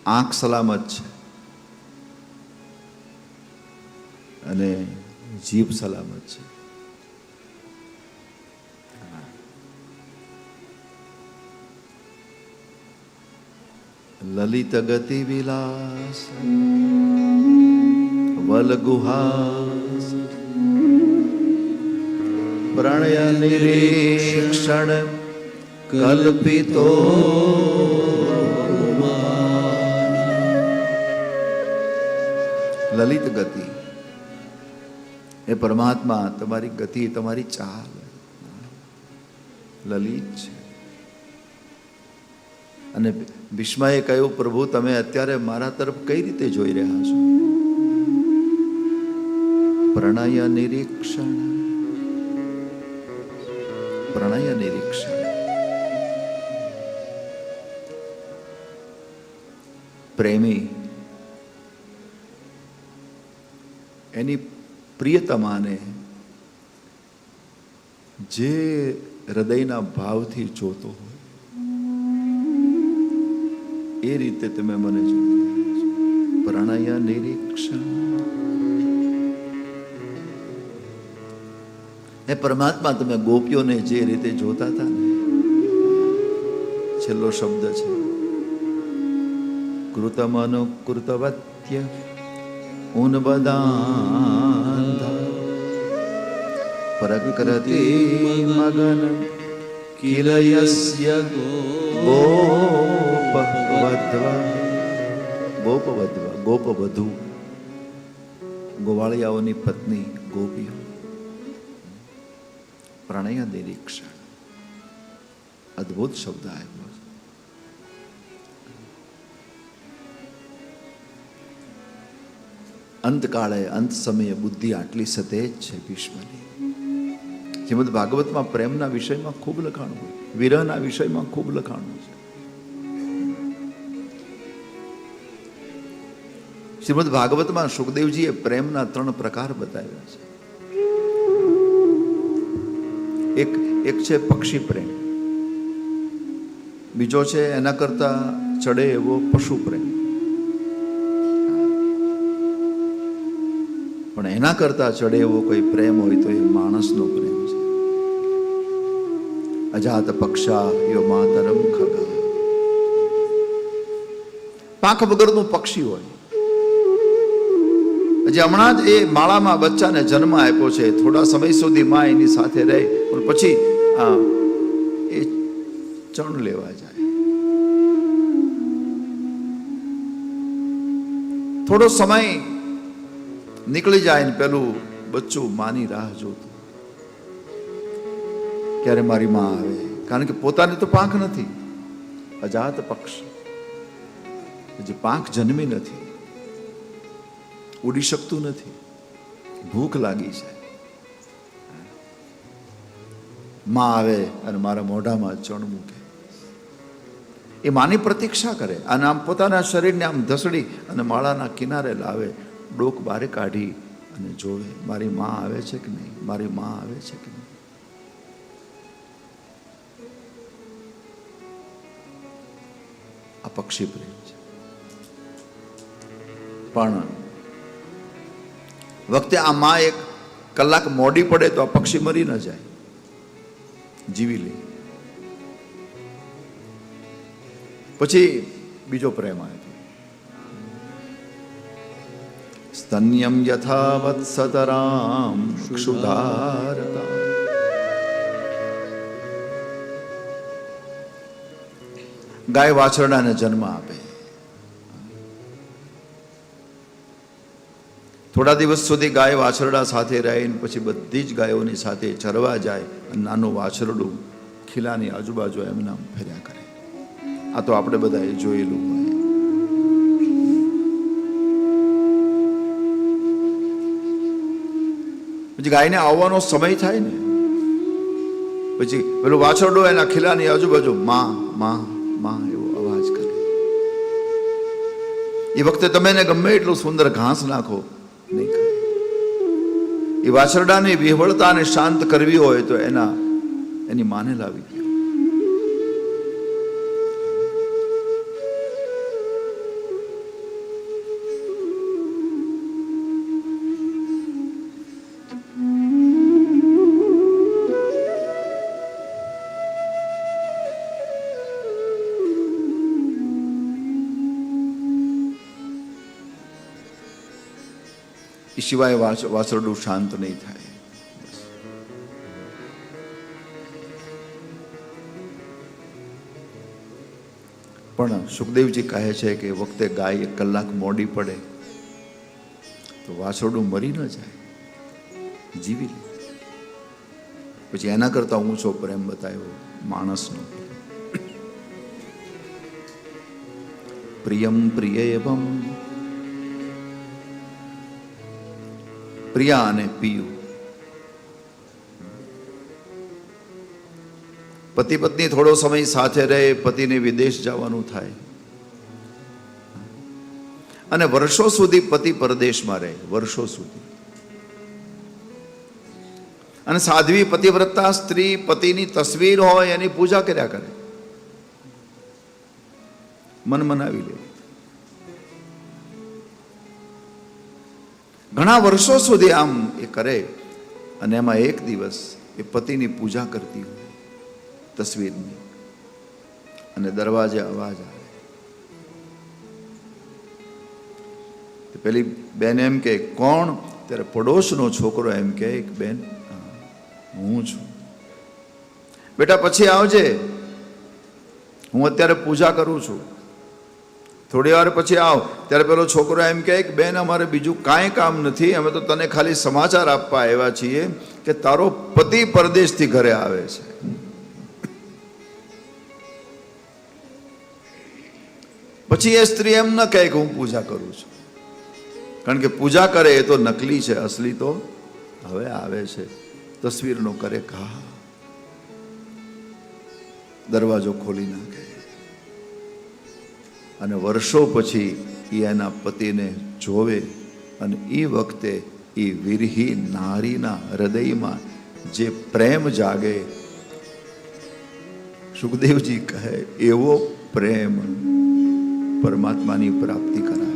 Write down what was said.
આંખ સલામત છે અને જીભ સલામત છે. લલિત ગતિ વિલાસ વલગુહાસ પ્રણય નિરીક્ષણ કલ્પિતો. લલિત ગતિ એ પરમાત્મા તમારી ગતિ, તમારી ચાલ લલિત છે. અને ભીષ્માએ કહ્યું, પ્રભુ તમે અત્યારે મારા તરફ કઈ રીતે જોઈ રહ્યા છો? પ્રણય નિરીક્ષણ, પ્રણય નિરીક્ષણ. પ્રેમી એની પ્રિયતમાને જે હૃદયના ભાવથી જોતો હોય એ રીતે તમે મને જોઈ રહ્યા છો. પ્રણય નિરીક્ષણ. એ પરમાત્મા તમે ગોપીઓને જે રીતે જોતા હતા ને, છેલ્લો શબ્દ છે કૃતમનુ કૃતવત્ય ઉન્બદાંધા પ્રકૃતિ મગન કિલયસ્ય ગોપવધુ, ગોવાળિયાઓની પત્ની ગોપીઓ. પ્રણય નિરીક્ષણ, અદ્ભુત શબ્દ આવ્યો. અંતકાળે, અંત સમયે બુદ્ધિ આટલી સતેજ છે ભીષ્મની. શ્રીમદ ભાગવતમાં પ્રેમના વિષયમાં ખૂબ લખાણું હોય, વિરહના વિષયમાં ખૂબ લખાણું છે. શ્રીમદ ભાગવતમાં સુખદેવજીએ પ્રેમના 3 પ્રકાર બતાવ્યા છે. એક છે પક્ષી પ્રેમ, બીજો છે એના કરતા ચડે એવો પશુ પ્રેમ, પણ એના કરતા ચડે એવો કોઈ પ્રેમ હોય તો એ માણસનો પ્રેમ છે. અજાત પક્ષા યો માતરમ ખગા, પાંખ વગરનું પક્ષી હોય. હજી હમણાં જ એ માળામાં બચ્ચાને જન્મ આપ્યો છે, થોડા સમય સુધી માં એની સાથે રહે, પણ પછી એ ચણ લેવા જાય. થોડો સમય નીકળી જાય ને પેલું બચ્ચું માની રાહ જોતું, ક્યારે મારી માં આવે. કારણ કે પોતાની તો પાંખ નથી, અજાત પક્ષ, હજી પાંખ જન્મી નથી, ઉડી શકતું નથી, ભૂખ લાગી છે. માં આવે અને મારા મોઢામાં ચણ મૂકે, એ માની પ્રતીક્ષા કરે અને આમ પોતાના શરીરને આમ ધસડી અને માળાના કિનારે લાવે, ડોક બારે કાઢી અને જોવે મારી માં આવે છે કે નહીં, મારી માં આવે છે કે નહીં. આ પક્ષી પ્રેમ છે. પણ વખતે આ માં 1 કલાક મોડી પડે તો આ પક્ષી મરી ન જાય, જીવી લે. પછી બીજો પ્રેમ આવ્યો, સ્તન્યમ યથાવત સતરામ ક્ષુધારતા. ગાય વાછરડાને જન્મ આપે, થોડા દિવસ સુધી ગાય વાછરડા સાથે રહીને પછી બધી જ ગાયોની સાથે ચરવા જાય અને નાનું વાછરડું ખીલાની આજુબાજુ એમના ફર્યા કરે. આ તો આપણે બધાએ જોયેલું હોય. પછી ગાયને આવવાનો સમય થાય ને પછી પેલું વાછરડું એના ખીલાની આજુબાજુ માં માં માં એવો અવાજ કરે. એ વખતે તમે એને ગમે એટલું સુંદર ઘાસ નાખો નહીં કરે. એ વાછરડાની વિહવળતાને શાંત કરવી હોય તો એની માને લાવી દો. એ સિવાય વાસરડું શાંત નહીં થાય. પણ સુખદેવજી કહે છે કે વખતે ગાય 1 કલાક મોડી પડે તો વાસરડું મરી ન જાય, જીવી લે. પછી એના કરતા ઊંચો પ્રેમ બતાવ્યો માણસનો. પ્રિયમ પ્રિયમ, પ્રિયા અને પિયું. પતિ પત્ની થોડો સમય સાથે રહે, પતિને વિદેશ જવાનું થાય અને વર્ષો સુધી પતિ પરદેશમાં રહે, વર્ષો સુધી. અને સાધ્વી પતિવ્રતા સ્ત્રી પતિની તસવીર હોય એની પૂજા કર્યા કરે, મન મનાવી લે. ઘણા વર્ષો સુધી આમ એ કરે અને એમાં એક દિવસ એ પતિની પૂજા કરતી હોય તસવીરની, અને દરવાજે અવાજ આવે. પેલી બેન એમ કે કોણ? ત્યારે પડોશનો છોકરો એમ કે બેન હું છું. બેટા પછી આવજે, હું અત્યારે પૂજા કરું છું, થોડી વાર પછી આવ. ત્યારે પેલો છોકરો એમ કે બેન અમારે બીજું કાંઈ કામ નથી, અમે તો તને ખાલી સમાચાર આપવા આવ્યા છીએ કે તારો પતિ પરદેશથી ઘરે આવે છે. પછી એ સ્ત્રી એમ ન કહે કે હું પૂજા કરું છું, કારણ કે પૂજા કરે એ તો નકલી છે, અસલી તો હવે આવે છે. તસવીરનો કરે ઘા, દરવાજો ખોલી નાખે અને વર્ષો પછી એ એના પતિને જોવે અને એ વખતે એ વિરહી નારીના હૃદયમાં જે પ્રેમ જાગે, સુખદેવજી કહે એવો પ્રેમ પરમાત્માની પ્રાપ્તિ કરાવે.